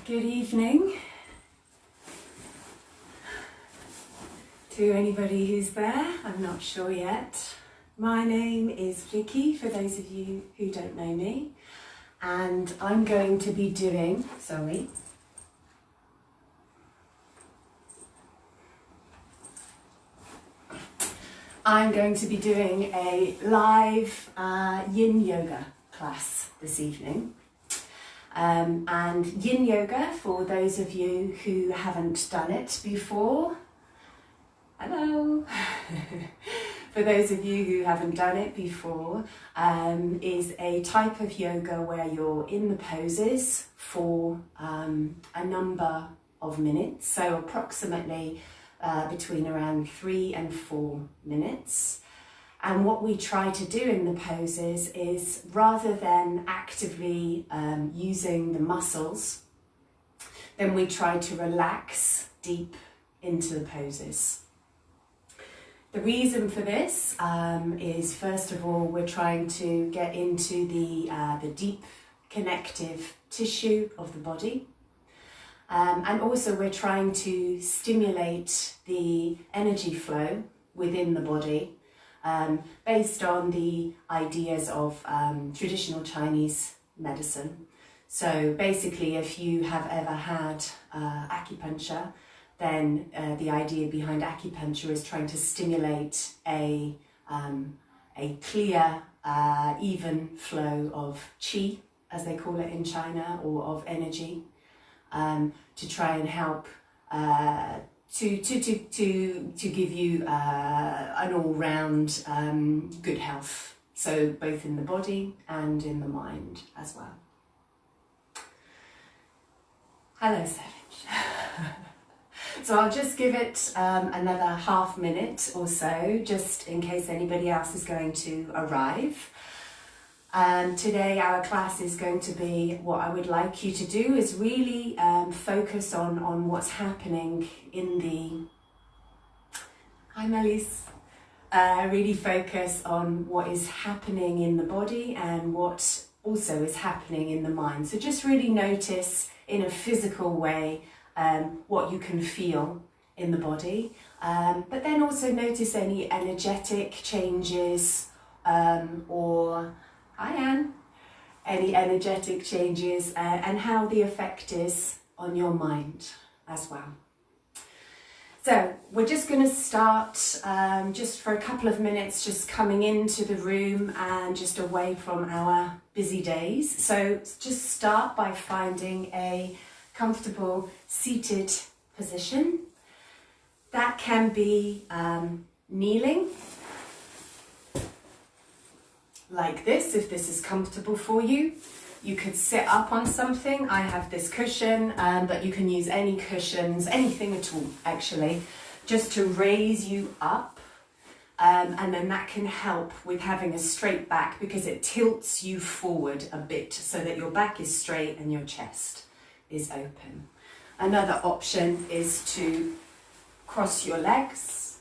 Good evening to anybody who's there. I'm not sure yet. My name is Vicky, for those of you who don't know me, and I'm going to be doing, a live yin yoga class this evening. And yin yoga, for those of you who haven't done it before, hello! For those of you who haven't done it before, is a type of yoga where you're in the poses for a number of minutes, so approximately between around 3 and 4 minutes. And what we try to do in the poses is, rather than actively using the muscles, then we try to relax deep into the poses. The reason for this is, first of all, we're trying to get into the deep connective tissue of the body. And also we're trying to stimulate the energy flow within the body, based on the ideas of traditional Chinese medicine. So basically, if you have ever had acupuncture, then the idea behind acupuncture is trying to stimulate a clear, even flow of qi, as they call it in China, or of energy, to try and help to give you an all-round good health, so both in the body and in the mind as well. Hello, Savage. So I'll just give it another half minute or so, just in case anybody else is going to arrive. Today our class is going to be, what I would like you to do is really focus on what's happening in the... Hi Melis. Really focus on what is happening in the body and what also is happening in the mind. So just really notice in a physical way what you can feel in the body, but then also notice any energetic changes or... Hi Anne. Any energetic changes and how the effect is on your mind as well. So we're just going to start just for a couple of minutes, just coming into the room and just away from our busy days. So just start by finding a comfortable seated position. That can be kneeling, like this, if this is comfortable for you. You could sit up on something. I have this cushion, but you can use any cushions, anything at all actually, just to raise you up, and then that can help with having a straight back, because it tilts you forward a bit so that your back is straight and your chest is open. Another option is to cross your legs,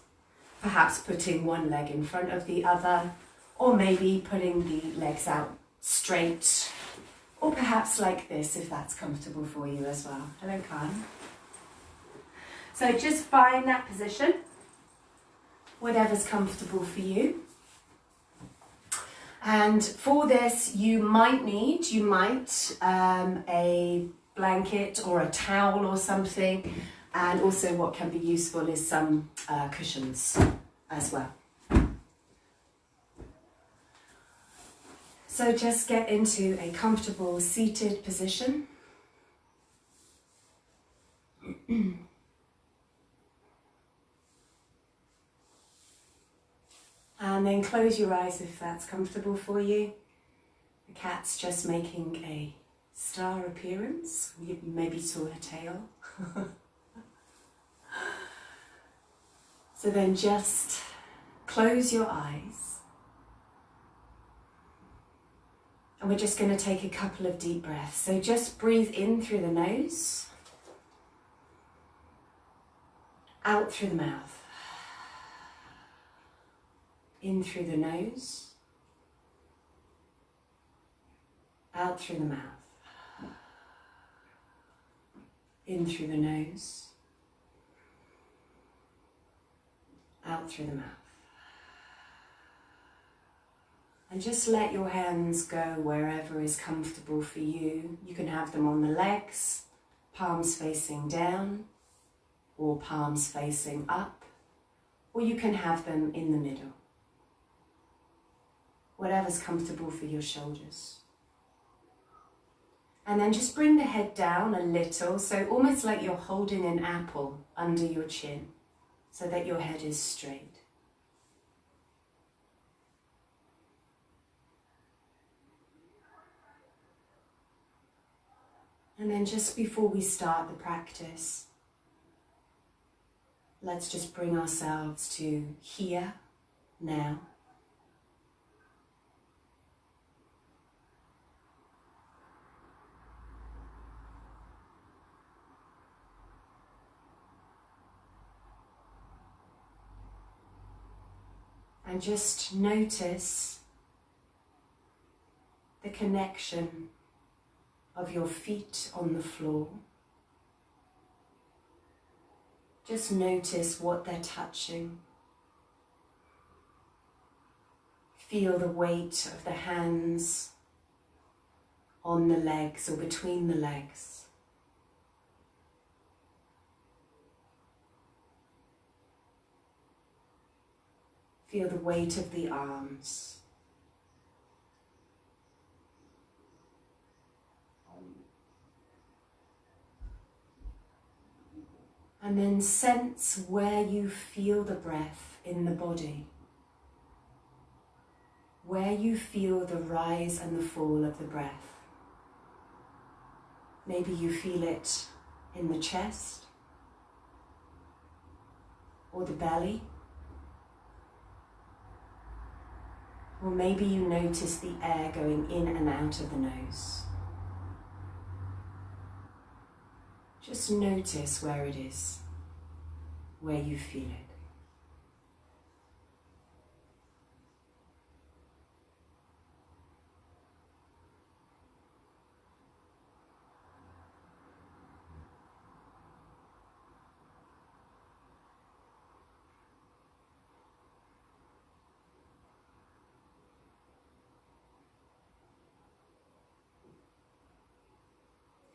perhaps putting one leg in front of the other, or maybe putting the legs out straight, or perhaps like this if that's comfortable for you as well. Hello, Karen. So just find that position, whatever's comfortable for you. And for this, you might need a blanket or a towel or something, and also what can be useful is some cushions as well. So just get into a comfortable seated position. And then close your eyes if that's comfortable for you. The cat's just making a star appearance. You maybe saw her tail. So then just close your eyes. And we're just going to take a couple of deep breaths. So just breathe in through the nose, out through the mouth. In through the nose, out through the mouth. In through the nose, out through the mouth. And just let your hands go wherever is comfortable for you. You can have them on the legs, palms facing down, or palms facing up, or you can have them in the middle. Whatever's comfortable for your shoulders. And then just bring the head down a little, so almost like you're holding an apple under your chin, so that your head is straight. And then just before we start the practice, let's just bring ourselves to here, now. And just notice the connection of your feet on the floor. Just notice what they're touching. Feel the weight of the hands on the legs or between the legs. Feel the weight of the arms. And then sense where you feel the breath in the body. Where you feel the rise and the fall of the breath. Maybe you feel it in the chest or the belly. Or maybe you notice the air going in and out of the nose. Just notice where it is, where you feel it.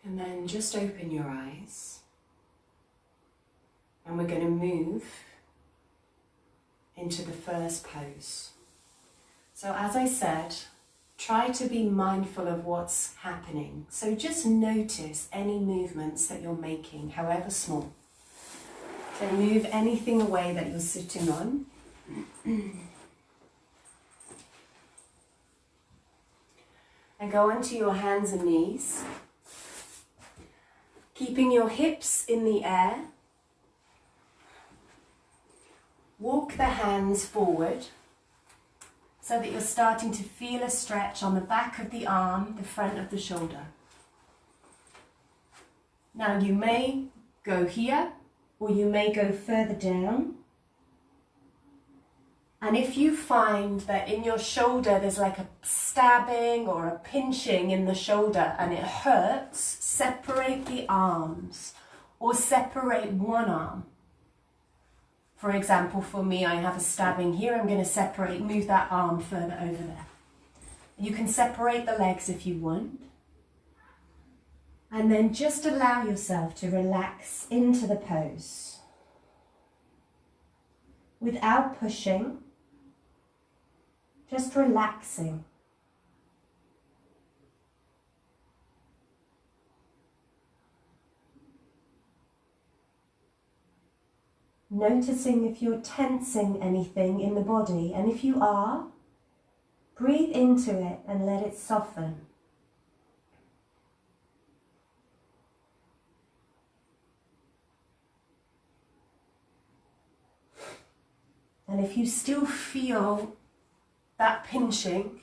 And then just open your eyes, and we're going to move into the first pose. So as I said, try to be mindful of what's happening. So just notice any movements that you're making, however small. So move anything away that you're sitting on. And go onto your hands and knees. Keeping your hips in the air, walk the hands forward so that you're starting to feel a stretch on the back of the arm, the front of the shoulder. Now you may go here or you may go further down. And if you find that in your shoulder there's like a stabbing or a pinching in the shoulder and it hurts, separate the arms or separate one arm. For example, for me, I have a stabbing here. I'm going to move that arm further over there. You can separate the legs if you want. And then just allow yourself to relax into the pose without pushing. Just relaxing. Noticing if you're tensing anything in the body, and if you are, breathe into it and let it soften. And if you still feel that pinching,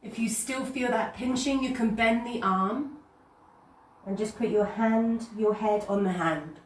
you can bend the arm and just put your head on the hand.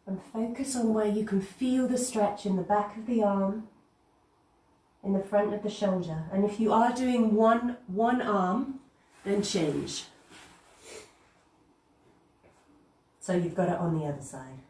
And focus on where you can feel the stretch in the back of the arm, in the front of the shoulder. And if you are doing one arm, then change. So you've got it on the other side.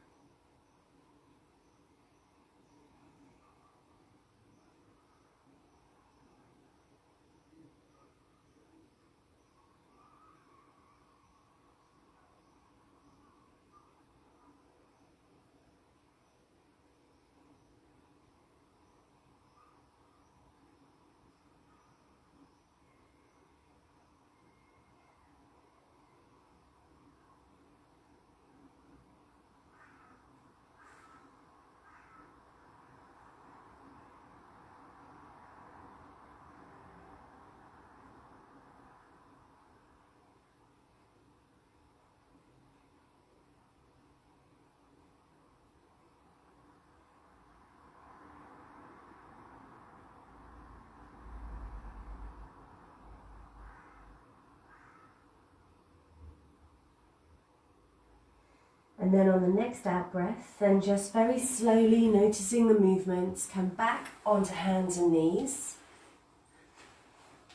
And then on the next out breath, then just very slowly noticing the movements, come back onto hands and knees.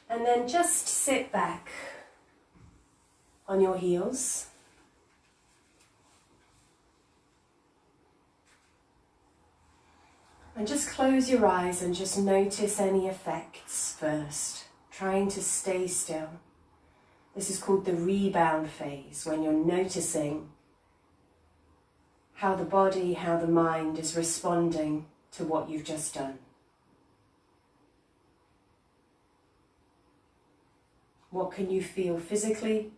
And then just sit back on your heels. And just close your eyes and just notice any effects first, trying to stay still. This is called the rebound phase, when you're noticing how the body, how the mind is responding to what you've just done. What can you feel physically,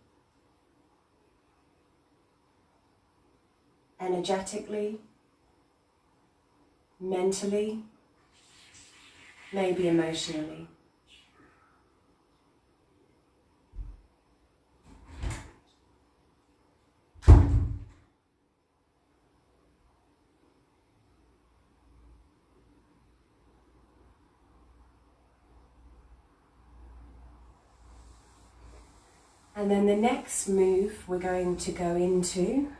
energetically, mentally, maybe emotionally? And then the next move we're going to go into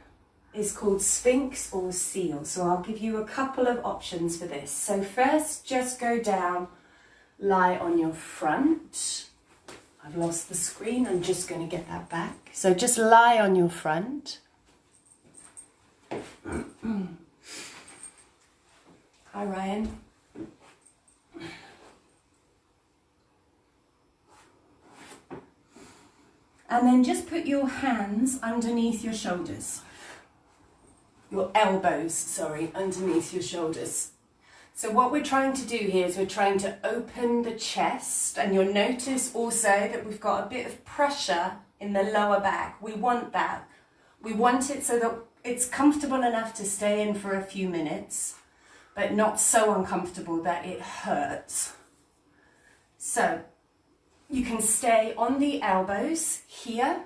is called Sphinx or Seal. So I'll give you a couple of options for this. So first, just go down, lie on your front. I've lost the screen, I'm just going to get that back. So just lie on your front. Hi Ryan. And then just put your hands underneath your shoulders. Your elbows, sorry, underneath your shoulders. So what we're trying to do here is we're trying to open the chest, and you'll notice also that we've got a bit of pressure in the lower back. We want that. We want it so that it's comfortable enough to stay in for a few minutes, but not so uncomfortable that it hurts. So you can stay on the elbows here.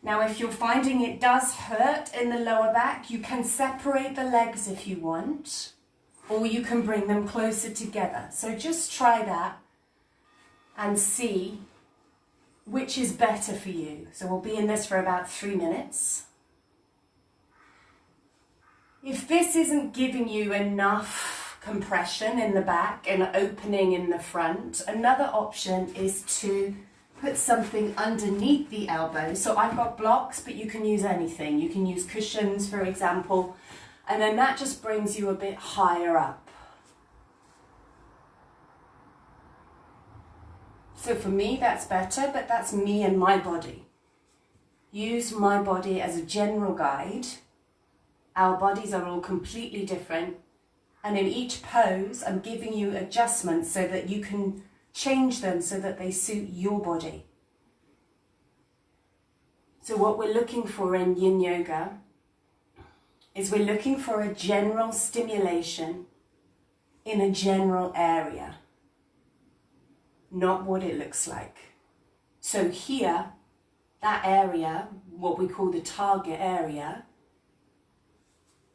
Now, if you're finding it does hurt in the lower back, you can separate the legs if you want, or you can bring them closer together. So just try that and see which is better for you. So we'll be in this for about 3 minutes. If this isn't giving you enough compression in the back and opening in the front, another option is to put something underneath the elbow. So I've got blocks, but you can use anything. You can use cushions, for example, and then that just brings you a bit higher up. So for me, that's better, but that's me and my body. Use my body as a general guide. Our bodies are all completely different. And in each pose, I'm giving you adjustments so that you can change them so that they suit your body. So what we're looking for in Yin Yoga is we're looking for a general stimulation in a general area, not what it looks like. So here, that area, what we call the target area,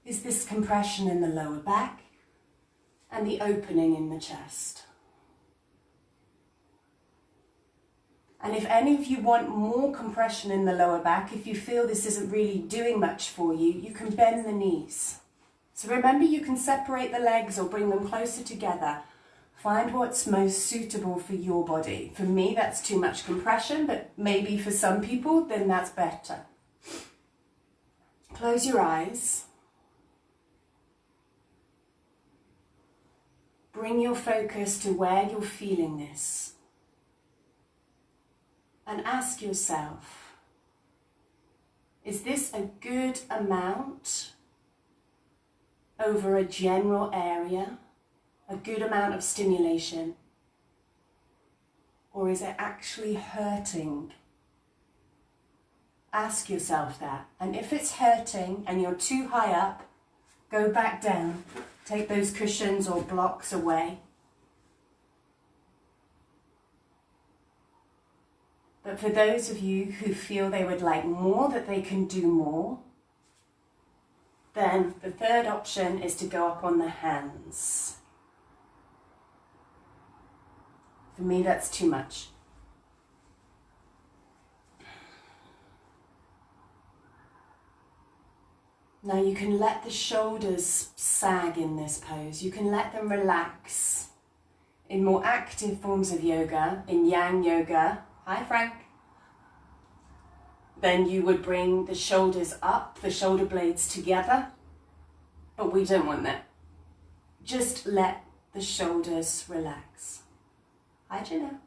is this compression in the lower back and the opening in the chest. And if any of you want more compression in the lower back, if you feel this isn't really doing much for you, you can bend the knees. So remember, you can separate the legs or bring them closer together. Find what's most suitable for your body. For me, that's too much compression, but maybe for some people, then that's better. Close your eyes. Bring your focus to where you're feeling this. And ask yourself, is this a good amount over a general area? A good amount of stimulation? Or is it actually hurting? Ask yourself that. And if it's hurting and you're too high up, go back down. Take those cushions or blocks away. But for those of you who feel they would like more, that they can do more, then the third option is to go up on the hands. For me, that's too much. Now you can let the shoulders sag in this pose. You can let them relax. In more active forms of yoga, in yang yoga, hi Frank, then you would bring the shoulders up, the shoulder blades together, but we don't want that. Just let the shoulders relax. Hi Jenna.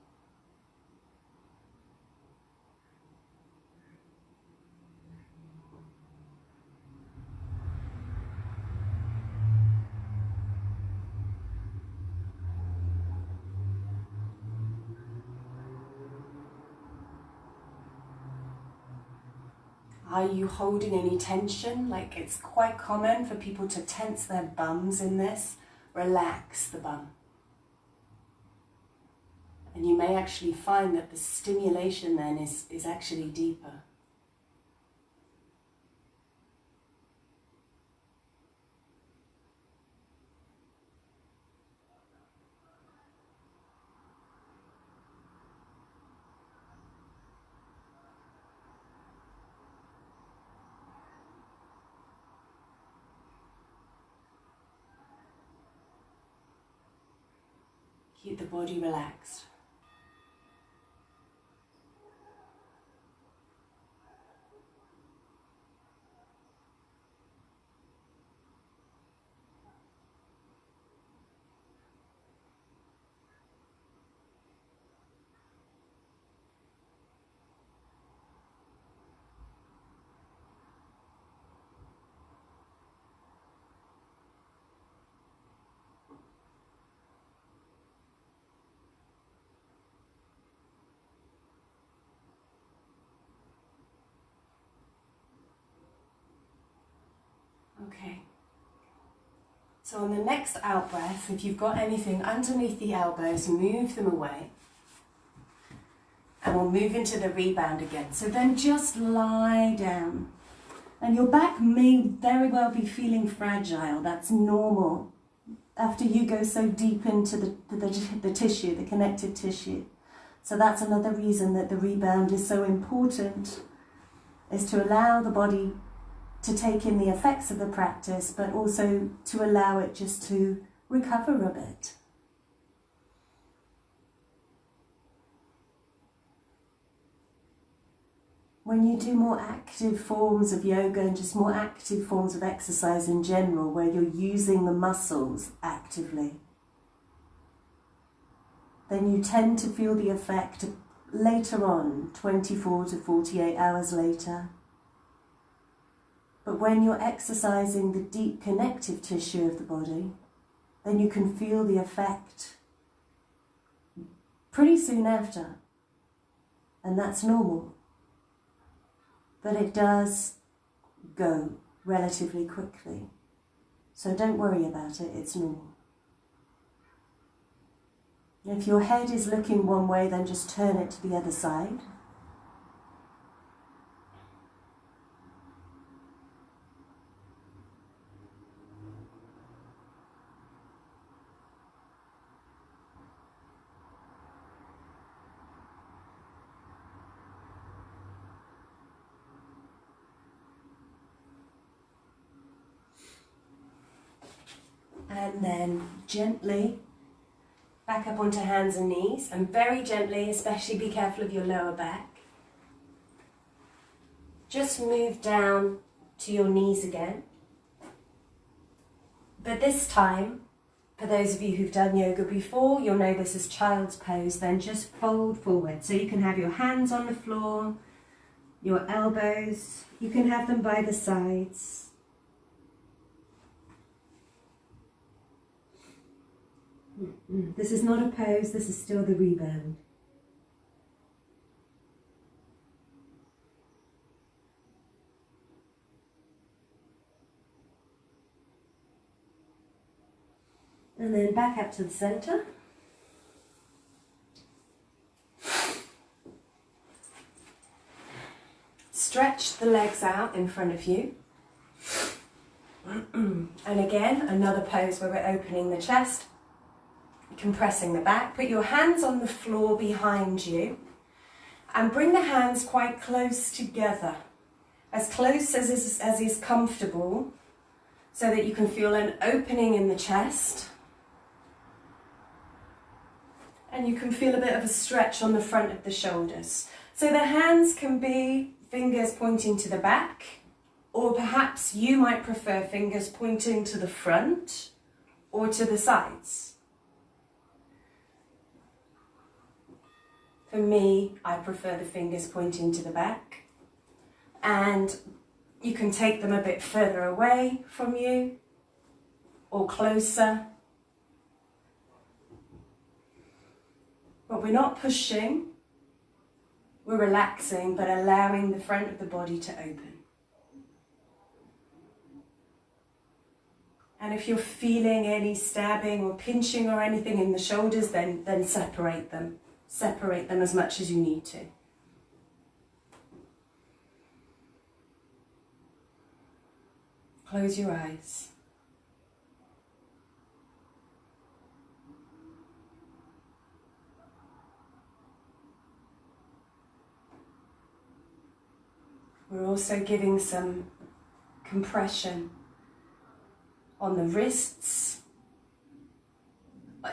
Are you holding any tension? Like, it's quite common for people to tense their bums in this. Relax the bum. And you may actually find that the stimulation then is actually deeper. Keep the body relaxed. Okay. So on the next out breath, if you've got anything underneath the elbows, move them away. And we'll move into the rebound again. So then just lie down. And your back may very well be feeling fragile. That's normal. After you go so deep into the tissue, the connective tissue. So that's another reason that the rebound is so important, is to allow the body to take in the effects of the practice, but also to allow it just to recover a bit. When you do more active forms of yoga and just more active forms of exercise in general, where you're using the muscles actively, then you tend to feel the effect later on, 24 to 48 hours later. But when you're exercising the deep connective tissue of the body, then you can feel the effect pretty soon after. And that's normal. But it does go relatively quickly. So don't worry about it, it's normal. If your head is looking one way, then just turn it to the other side. And then gently back up onto hands and knees, and very gently, especially be careful of your lower back. Just move down to your knees again. But this time, for those of you who've done yoga before, you'll know this is child's pose, then just fold forward. So you can have your hands on the floor, your elbows, you can have them by the sides. This is not a pose, this is still the rebound. And then back up to the center. Stretch the legs out in front of you. And again, another pose where we're opening the chest, compressing the back. Put your hands on the floor behind you and bring the hands quite close together, as close as is comfortable, so that you can feel an opening in the chest and you can feel a bit of a stretch on the front of the shoulders. So the hands can be fingers pointing to the back, or perhaps you might prefer fingers pointing to the front or to the sides. For me, I prefer the fingers pointing to the back, and you can take them a bit further away from you or closer. But we're not pushing, we're relaxing, but allowing the front of the body to open. And if you're feeling any stabbing or pinching or anything in the shoulders, then separate them. Separate them as much as you need to. Close your eyes. We're also giving some compression on the wrists,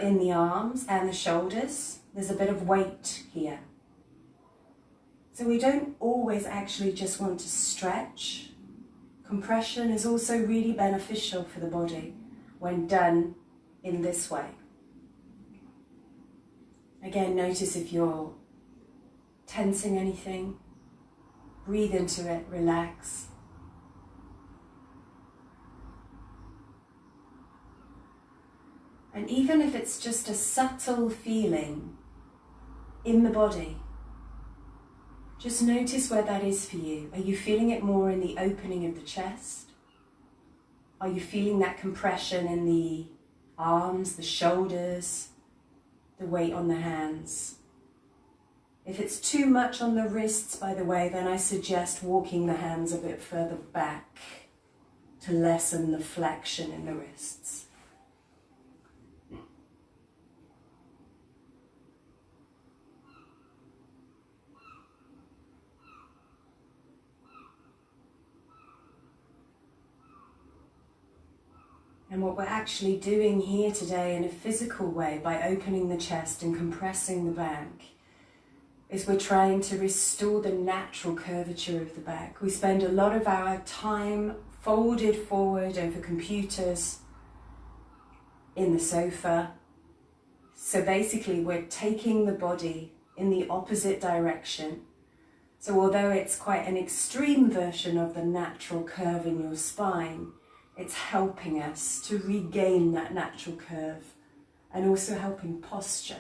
in the arms and the shoulders. There's a bit of weight here. So we don't always actually just want to stretch. Compression is also really beneficial for the body when done in this way. Again, notice if you're tensing anything. Breathe into it, relax. And even if it's just a subtle feeling in the body, just notice where that is for you. Are you feeling it more in the opening of the chest? Are you feeling that compression in the arms, the shoulders, the weight on the hands? If it's too much on the wrists, by the way, then I suggest walking the hands a bit further back to lessen the flexion in the wrists. And what we're actually doing here today in a physical way, by opening the chest and compressing the back, is we're trying to restore the natural curvature of the back. We spend a lot of our time folded forward over computers, in the sofa. So basically we're taking the body in the opposite direction. So although it's quite an extreme version of the natural curve in your spine, it's helping us to regain that natural curve and also helping posture.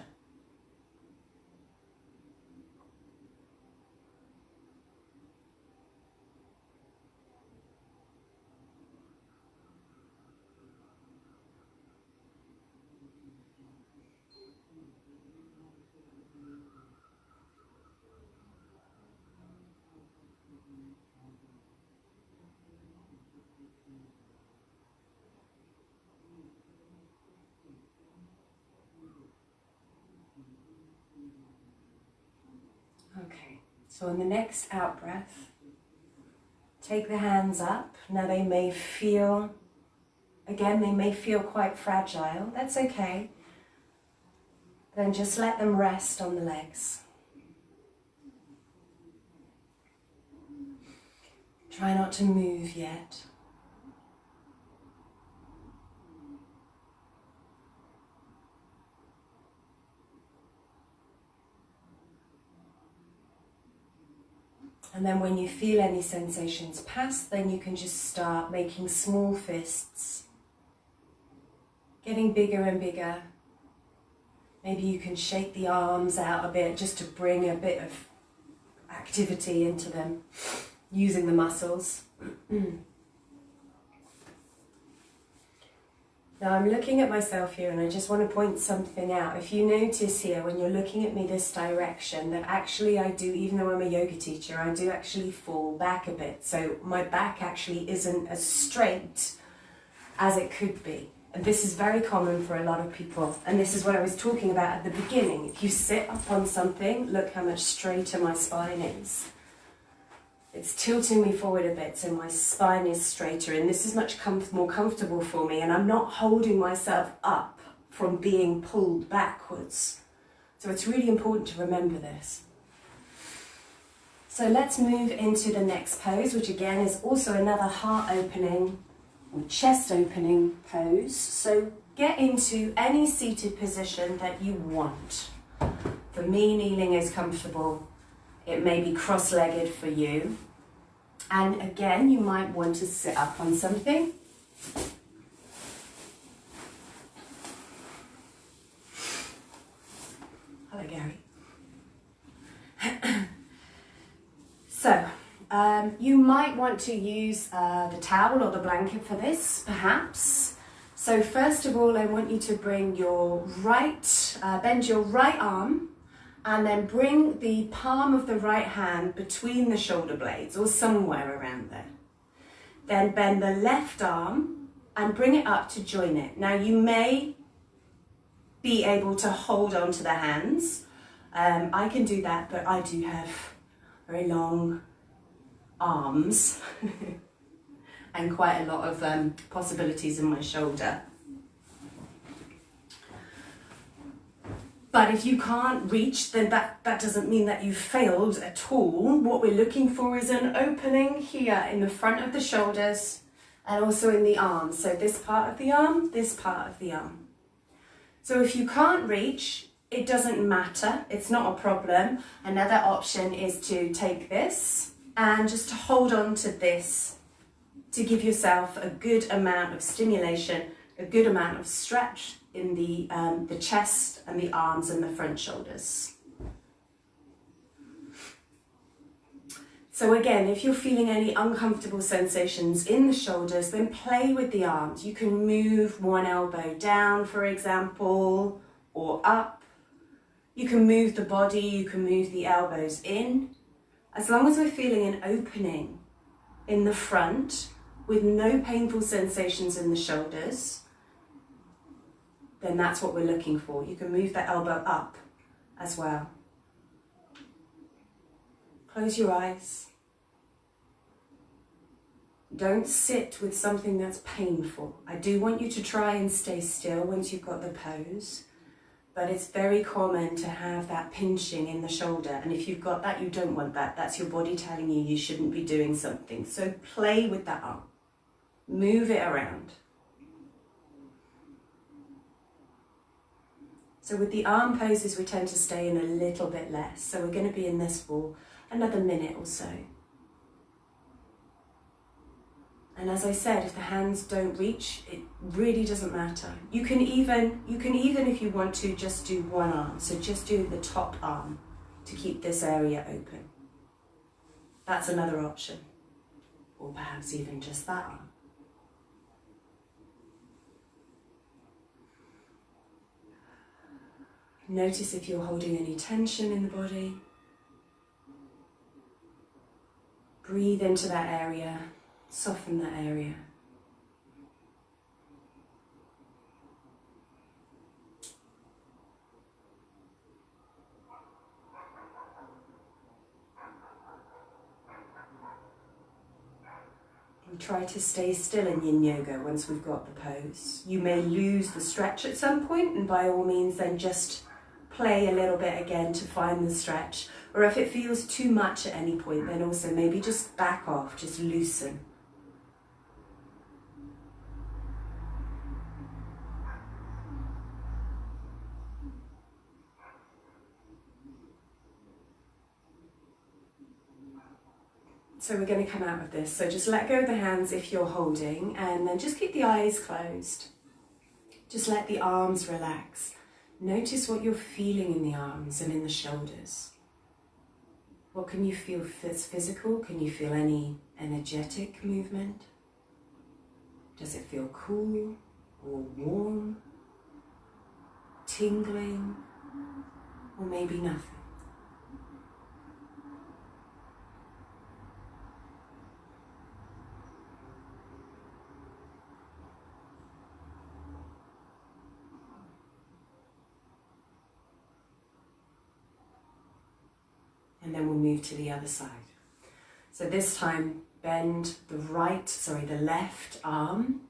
Okay, so on the next out breath, take the hands up. Now they may feel Again, they may feel quite fragile. That's okay. Then just let them rest on the legs. Try not to move yet. And then when you feel any sensations pass, then you can just start making small fists, getting bigger and bigger. Maybe you can shake the arms out a bit just to bring a bit of activity into them, using the muscles. Now I'm looking at myself here and I just want to point something out. If you notice here when you're looking at me this direction, that actually I do, even though I'm a yoga teacher, I do actually fall back a bit. So my back actually isn't as straight as it could be. And this is very common for a lot of people. And this is what I was talking about at the beginning. If you sit up on something, look how much straighter my spine is. It's tilting me forward a bit, so my spine is straighter, and this is much more comfortable for me, and I'm not holding myself up from being pulled backwards. So it's really important to remember this. So let's move into the next pose, which again is also another heart opening or chest opening pose. So get into any seated position that you want. For me, kneeling is comfortable. It may be cross-legged for you. And again, you might want to sit up on something. Hello, Gary. So, you might want to use the towel or the blanket for this, perhaps. So first of all, I want you to bring your bend your right arm, and then bring the palm of the right hand between the shoulder blades or somewhere around there. Then bend the left arm and bring it up to join it. Now you may be able to hold on to the hands. I can do that, but I do have very long arms and quite a lot of possibilities in my shoulder. But if you can't reach, then that doesn't mean that you've failed at all. What we're looking for is an opening here in the front of the shoulders and also in the arms. So this part of the arm, this part of the arm. So if you can't reach, it doesn't matter. It's not a problem. Another option is to take this and just to hold on to this to give yourself a good amount of stimulation, a good amount of stretch in the chest and the arms and the front shoulders. So again, if you're feeling any uncomfortable sensations in the shoulders, then play with the arms. You can move one elbow down, for example, or up. You can move the body, you can move the elbows in. As long as we're feeling an opening in the front with no painful sensations in the shoulders, then that's what we're looking for. You can move that elbow up as well. Close your eyes. Don't sit with something that's painful. I do want you to try and stay still once you've got the pose, but it's very common to have that pinching in the shoulder, and if you've got that, you don't want that. That's your body telling you you shouldn't be doing something. So play with that arm. Move it around. So with the arm poses, we tend to stay in a little bit less. So we're going to be in this for another minute or so. And as I said, if the hands don't reach, it really doesn't matter. You can even, if you want to, just do one arm. So just do the top arm to keep this area open. That's another option. Or perhaps even just that arm. Notice if you're holding any tension in the body. Breathe into that area, soften that area. And try to stay still in Yin Yoga once we've got the pose. You may lose the stretch at some point, and by all means then just play a little bit again to find the stretch. Or if it feels too much at any point, then also maybe just back off, just loosen. So we're going to come out of this. So just let go of the hands if you're holding, and then just keep the eyes closed. Just let the arms relax. Notice what you're feeling in the arms and in the shoulders. What can you feel that's physical? Can you feel any energetic movement? Does it feel cool or warm, tingling, or maybe nothing? And then we'll move to the other side. So this time, bend the left arm.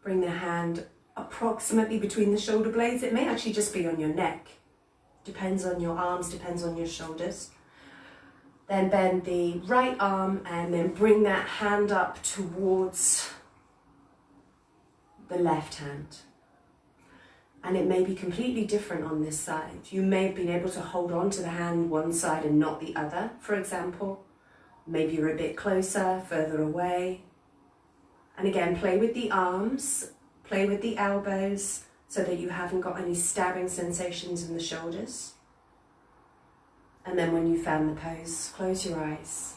Bring the hand approximately between the shoulder blades. It may actually just be on your neck. Depends on your arms, depends on your shoulders. Then bend the right arm and then bring that hand up towards the left hand. And it may be completely different on this side. You may have been able to hold on to the hand one side and not the other, for example. Maybe you're a bit closer, further away. And again, play with the arms, play with the elbows so that you haven't got any stabbing sensations in the shoulders. And then when you found the pose, close your eyes.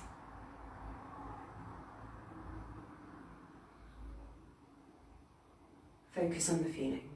Focus on the feeling.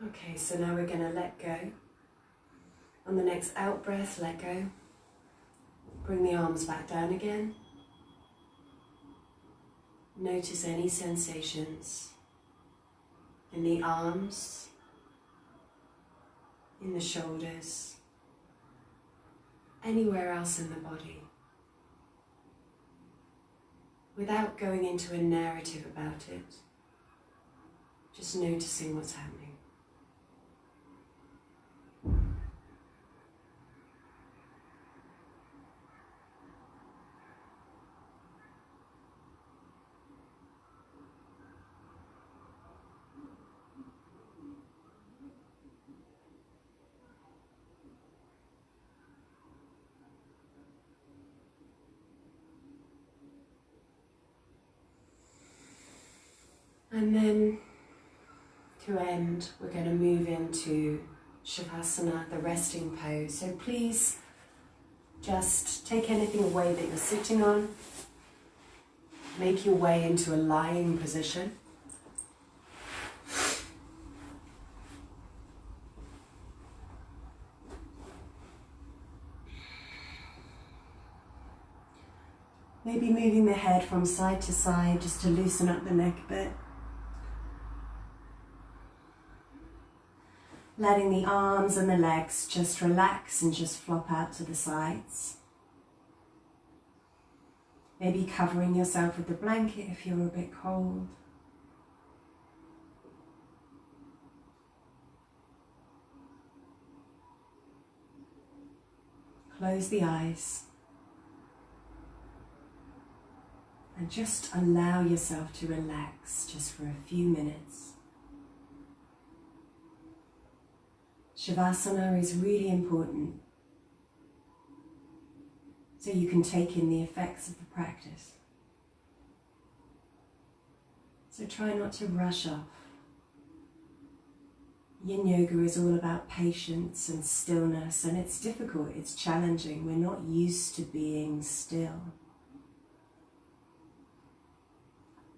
Okay, so now we're going to let go. On the next out breath, let go. Bring the arms back down again. Notice any sensations in the arms, in the shoulders, anywhere else in the body, without going into a narrative about it, just noticing what's happening. And then to end, we're going to move into Shavasana, the resting pose. So please just take anything away that you're sitting on. Make your way into a lying position. Maybe moving the head from side to side just to loosen up the neck a bit. letting the arms and the legs just relax and just flop out to the sides. Maybe covering yourself with a blanket if you're a bit cold. Close the eyes and just allow yourself to relax just for a few minutes. Shavasana is really important so you can take in the effects of the practice. So try not to rush off. Yin Yoga is all about patience and stillness, and it's difficult, it's challenging. We're not used to being still.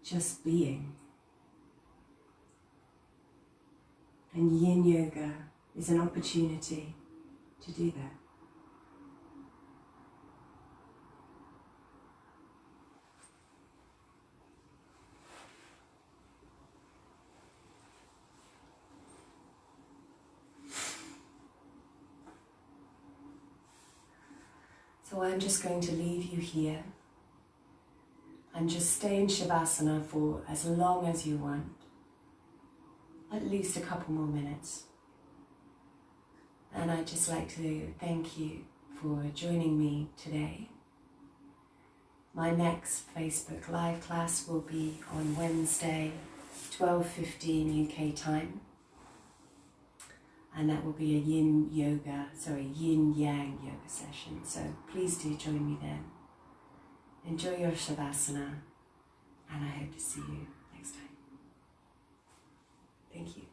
Just being. And Yin Yoga is an opportunity to do that. So I'm just going to leave you here and just stay in Shavasana for as long as you want, at least a couple more minutes. And I'd just like to thank you for joining me today. My next Facebook Live class will be on Wednesday, 12:15 UK time. And that will be a Yin Yang yoga session. So please do join me then. Enjoy your Shavasana, and I hope to see you next time. Thank you.